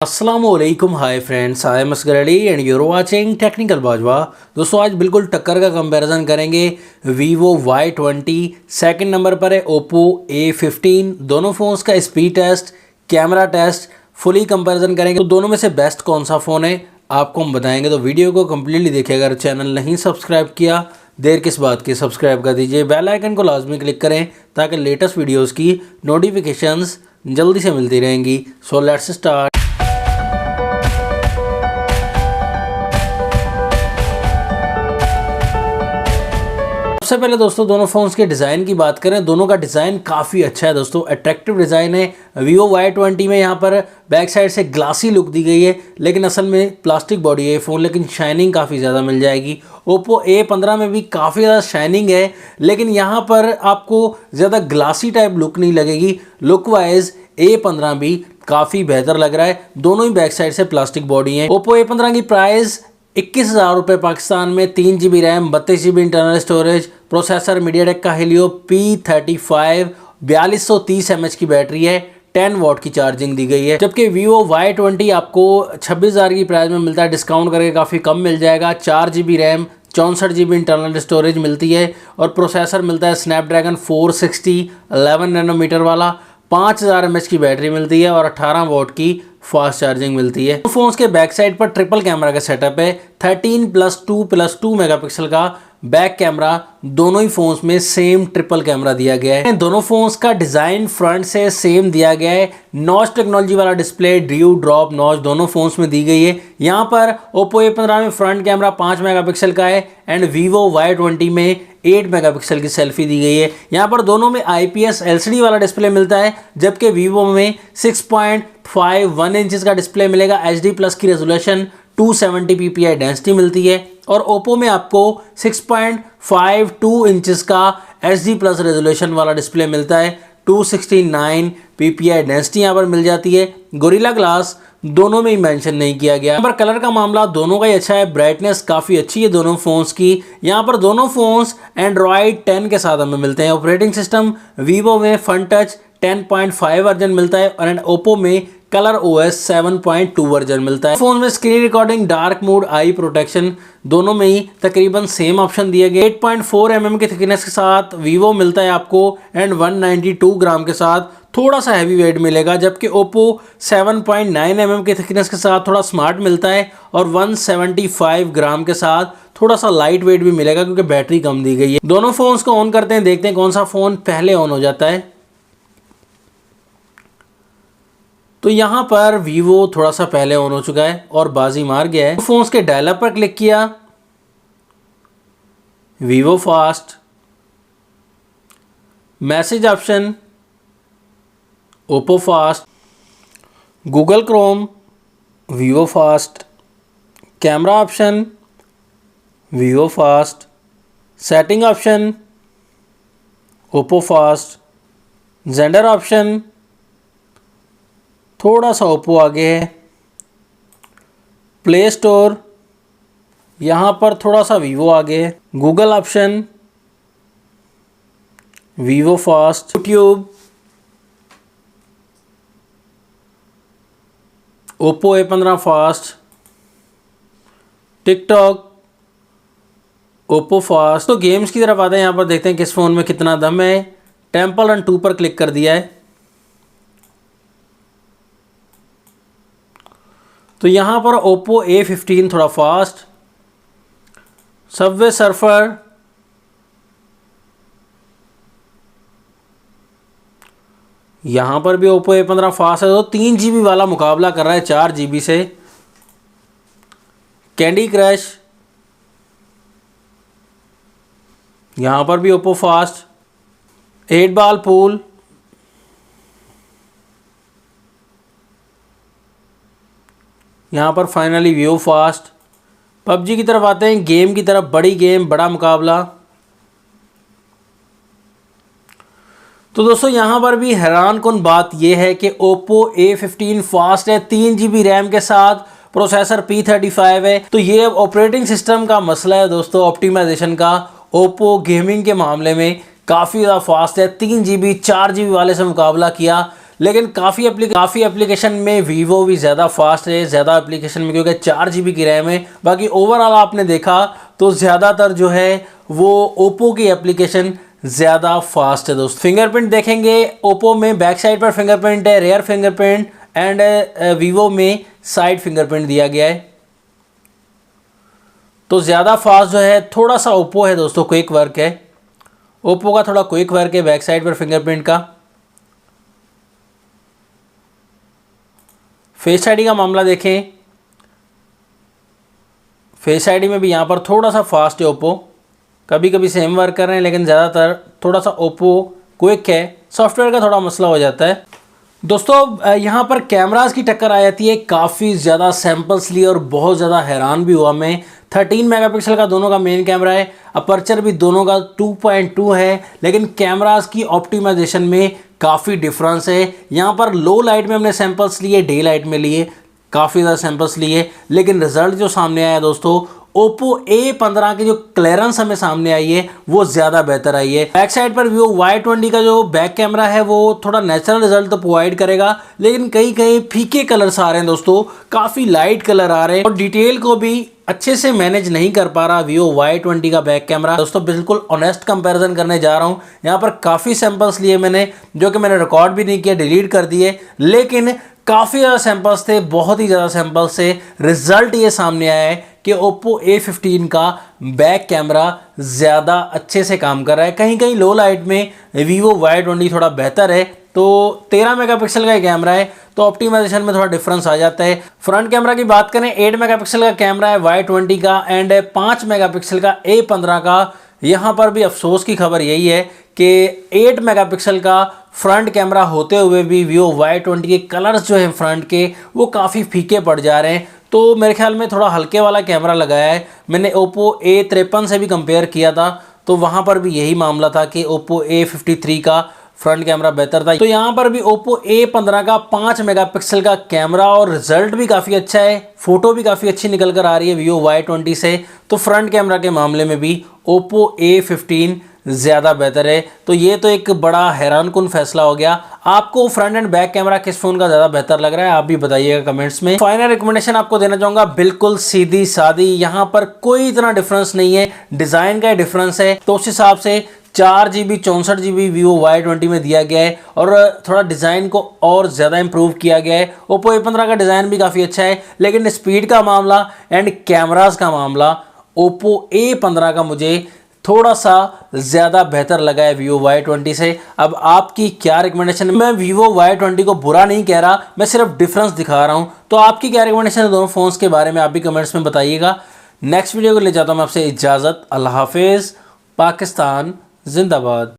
अस्सलामुअलैकुम hi friends, I am Asgar Ali and you're watching technical Bajwa. दोस्तों आज बिल्कुल टक्कर का कंपैरिजन करेंगे। वीवो Y20 सेकंड नंबर पर है, ओप्पो A15। दोनों फ़ोन्स का speed test, camera test fully comparison करेंगे। तो दोनों में से बेस्ट कौन सा फ़ोन है आपको हम बताएंगे। तो वीडियो को कम्प्लीटली देखिए। अगर चैनल नहीं सब्सक्राइब किया, देर किस बात की, सब्सक्राइब कर दीजिए। बेल आइकन को लाजमी क्लिक करें ताकि लेटेस्ट वीडियोज़ की नोटिफिकेशंस जल्दी से मिलती रहेंगी। So let's start. सबसे पहले दोस्तों दोनों फ़ोन्स के डिज़ाइन की बात करें, दोनों का डिज़ाइन काफ़ी अच्छा है दोस्तों, अट्रैक्टिव डिज़ाइन है। वीवो Y20 में यहाँ पर बैक साइड से ग्लासी लुक दी गई है, लेकिन असल में प्लास्टिक बॉडी है ये फ़ोन, लेकिन शाइनिंग काफ़ी ज़्यादा मिल जाएगी। ओप्पो A15 में भी काफ़ी ज़्यादा शाइनिंग है, लेकिन यहाँ पर आपको ज़्यादा ग्लासी टाइप लुक नहीं लगेगी। लुक वाइज A15 भी काफ़ी बेहतर लग रहा है। दोनों ही बैक साइड से प्लास्टिक बॉडी है। ओप्पो A15 की प्राइस 21,000 रुपये पाकिस्तान में। 3 GB RAM, 32 GB internal storage, processor MediaTek का हेलियो P35, 4230 mAh की बैटरी है, 10 वाट की चार्जिंग दी गई है। जबकि वीवो Y20 आपको 26,000 की प्राइस में मिलता है, डिस्काउंट करके काफ़ी कम मिल जाएगा। 4 GB RAM, 64 GB internal storage मिलती है और प्रोसेसर मिलता है स्नैपड्रैगन 460 11 नैनोमीटर वाला। 5000 mAh की बैटरी मिलती है और 18 वाट की फास्ट चार्जिंग मिलती है। तो फोन्स के बैक साइड पर ट्रिपल कैमरा का सेटअप है। 13+2+2 मेगापिक्सल का बैक कैमरा दोनों ही फोन्स में सेम ट्रिपल कैमरा दिया गया है। दोनों फोन्स का डिज़ाइन फ्रंट से सेम दिया गया है। नॉच टेक्नोलॉजी वाला डिस्प्ले, ड्यू ड्रॉप नॉच दोनों फोन्स में दी गई है। यहाँ पर ओप्पो A15 में फ्रंट कैमरा 5 मेगापिक्सल का है एंड वीवो Y20 में 8 मेगापिक्सल की सेल्फी दी गई है। यहाँ पर दोनों में IPS LCD वाला डिस्प्ले मिलता है, जबकि वीवो में 6.51 इंचेस का डिस्प्ले मिलेगा। HD+ की रेजोल्यूशन, 270 ppi डेंसिटी मिलती है और ओप्पो में आपको 6.52 इंचेस का HD+ रेजोल्यूशन वाला डिस्प्ले मिलता है। 269 ppi डेंसिटी यहाँ पर मिल जाती है। गोरिल्ला ग्लास दोनों में ही मेंशन नहीं किया गया। यहाँ पर कलर का मामला दोनों का ही अच्छा है, ब्राइटनेस काफ़ी अच्छी है दोनों फ़ोन्स की। यहाँ पर दोनों फ़ोन्स Android 10 के साथ हमें मिलते हैं। ऑपरेटिंग सिस्टम वीवो में फन टच 10.5 वर्जन मिलता है और ओप्पो में कलर OS 7.2 वर्जन मिलता है। फोन में स्क्रीन रिकॉर्डिंग, डार्क मोड, आई प्रोटेक्शन दोनों में ही तकरीबन सेम ऑप्शन दिए गए। 8.4 mm की थिकनेस के साथ वीवो मिलता है आपको एंड 192 ग्राम के साथ थोड़ा सा हैवी वेट मिलेगा, जबकि ओप्पो 7.9 mm की थिकनेस के साथ थोड़ा स्मार्ट मिलता है और 175 ग्राम के साथ थोड़ा सा लाइट वेट भी मिलेगा क्योंकि बैटरी कम दी गई है। दोनों फोन्स को ऑन करते हैं, देखते हैं कौन सा फ़ोन पहले ऑन हो जाता है। तो यहाँ पर वीवो थोड़ा सा पहले ऑन हो चुका है और बाजी मार गया है। फोन्स के डायलअप पर क्लिक किया, Vivo fast, message option Oppo fast, Google Chrome Vivo fast, camera option Vivo fast, setting option Oppo fast, gender option थोड़ा सा ओप्पो आगे है, प्ले स्टोर यहाँ पर थोड़ा सा वीवो आगे है, Google option Vivo fast, YouTube Oppo A15 fast, TikTok Oppo fast. तो गेम्स की तरफ आते हैं, यहाँ पर देखते हैं किस फ़ोन में कितना दम है। टेम्पल रन 2 पर क्लिक कर दिया है। तो यहाँ पर ओप्पो A15 थोड़ा फास्ट, सबवे सर्फर यहाँ पर भी ओप्पो A15 फास्ट है। तो 3 GB वाला मुकाबला कर रहा है 4 GB से। कैंडी क्रश यहाँ पर भी ओप्पो फास्ट, 8 बॉल पूल यहाँ पर फाइनली वीवो फास्ट। पबजी की तरफ आते हैं, गेम की तरफ, बड़ी गेम बड़ा मुकाबला। तो दोस्तों यहाँ पर भी हैरान कुन बात यह है कि ओप्पो A15 फास्ट है, 3 GB रैम के साथ, प्रोसेसर P35 है। तो ये ऑपरेटिंग सिस्टम का मसला है दोस्तों, ऑप्टिमाइजेशन का। ओप्पो गेमिंग के मामले में काफ़ी ज़्यादा फास्ट है, 3 GB 4 GB वाले से मुकाबला किया, लेकिन काफ़ी एप्लीकेशन में वीवो भी ज़्यादा फास्ट है, ज़्यादा एप्लीकेशन में, क्योंकि 4 GB की रैम है। बाकी ओवरऑल आपने देखा तो ज़्यादातर जो है वो ओप्पो की एप्लीकेशन ज़्यादा फास्ट है दोस्तों। फिंगरप्रिंट देखेंगे, ओप्पो में बैक साइड पर फिंगरप्रिंट है, रेयर फिंगरप्रिंट, एंड वीवो में साइड फिंगरप्रिंट दिया गया है। तो ज़्यादा फास्ट जो है थोड़ा सा ओप्पो है दोस्तों, क्विक वर्क है ओप्पो का, थोड़ा क्विक वर्क है बैक साइड पर फिंगरप्रिंट का। फेस आईडी का मामला देखें, फेस आईडी में भी यहाँ पर थोड़ा सा फास्ट है ओप्पो, कभी कभी सेम वर्क कर रहे हैं, लेकिन ज़्यादातर थोड़ा सा ओप्पो क्विक है। सॉफ्टवेयर का थोड़ा मसला हो जाता है दोस्तों। यहाँ पर कैमरास की टक्कर आ जाती है, काफ़ी ज़्यादा सैंपल्स लिए और बहुत ज़्यादा हैरान भी हुआ मैं। 13 मेगापिक्सल का दोनों का मेन कैमरा है, अपर्चर भी दोनों का 2.2 है, लेकिन कैमरास की ऑप्टिमाइजेशन में काफ़ी डिफरेंस है। यहाँ पर लो लाइट में हमने सैंपल्स लिए, डे लाइट में लिए, काफ़ी ज़्यादा सैंपल्स लिए, लेकिन रिजल्ट जो सामने आया दोस्तों, ओप्पो A15 की जो क्लियरेंस हमें सामने आई है वो ज़्यादा बेहतर आई है। बैक साइड पर Vivo Y20 का जो बैक कैमरा है वो थोड़ा नेचुरल रिजल्ट तो प्रोवाइड करेगा, लेकिन कहीं कहीं फीके कलर्स आ रहे हैं दोस्तों, काफ़ी लाइट कलर आ रहे हैं और डिटेल को भी अच्छे से मैनेज नहीं कर पा रहा Vivo Y20 का बैक कैमरा। दोस्तों बिल्कुल ऑनेस्ट कंपैरिजन करने जा रहा हूँ। यहाँ पर काफ़ी सैंपल्स लिए मैंने, जो कि मैंने रिकॉर्ड भी नहीं किया, डिलीट कर दिए, लेकिन काफ़ी ज़्यादा सैंपल्स थे, बहुत ही ज़्यादा सैंपल्स से रिजल्ट ये सामने आया है कि Oppo A15 का बैक कैमरा ज़्यादा अच्छे से काम कर रहा है। कहीं कहीं लो लाइट में Vivo Y20 थोड़ा बेहतर है। तो 13 मेगापिक्सल का कैमरा है, तो ऑप्टिमाइजेशन में थोड़ा डिफरेंस आ जाता है। फ्रंट कैमरा की बात करें, 8 मेगापिक्सल का कैमरा है Y20 का एंड 5 मेगापिक्सल का A15 का। यहाँ पर भी अफसोस की खबर यही है कि 8 मेगापिक्सल का फ्रंट कैमरा होते हुए भी Vivo Y20 के कलर्स जो हैं फ्रंट के वो काफ़ी फीके पड़ जा रहे हैं। तो मेरे ख्याल में थोड़ा हल्के वाला कैमरा लगाया है। मैंने Oppo A53 से भी कंपेयर किया था, तो वहाँ पर भी यही मामला था कि Oppo A53 का फ्रंट कैमरा बेहतर था। तो यहाँ पर भी Oppo A15 का 5 मेगापिक्सल का कैमरा और रिजल्ट भी काफ़ी अच्छा है, फ़ोटो भी काफ़ी अच्छी निकल कर आ रही है Vivo Y20 से। तो फ्रंट कैमरा के मामले में भी Oppo A15 ज़्यादा बेहतर है। तो ये तो एक बड़ा हैरानकुन फैसला हो गया। आपको फ्रंट एंड बैक कैमरा किस फ़ोन का ज़्यादा बेहतर लग रहा है, आप भी बताइएगा कमेंट्स में। फाइनल रिकमेंडेशन आपको देना चाहूँगा, बिल्कुल सीधी सादी, यहाँ पर कोई इतना डिफरेंस नहीं है, डिज़ाइन का डिफरेंस है। तो उस हिसाब से 4GB 64GB Vivo Y20 में दिया गया है और थोड़ा डिज़ाइन को और ज़्यादा इंप्रूव किया गया है। Oppo A15 का डिज़ाइन भी काफ़ी अच्छा है, लेकिन स्पीड का मामला एंड कैमरास का मामला Oppo A15 का मुझे थोड़ा सा ज़्यादा बेहतर लगा है Vivo Y20 से। अब आपकी क्या रिकमेंडेशन है? मैं Vivo Y20 को बुरा नहीं कह रहा, मैं सिर्फ डिफरेंस दिखा रहा हूँ। तो आपकी क्या रिकमेंडेशन है दोनों फ़ोन्स के बारे में, आप भी कमेंट्स में बताइएगा। नेक्स्ट वीडियो को ले जाता हूँ मैं आपसे इजाज़त। अल्लाह हाफिज़। पाकिस्तान जिंदाबाद।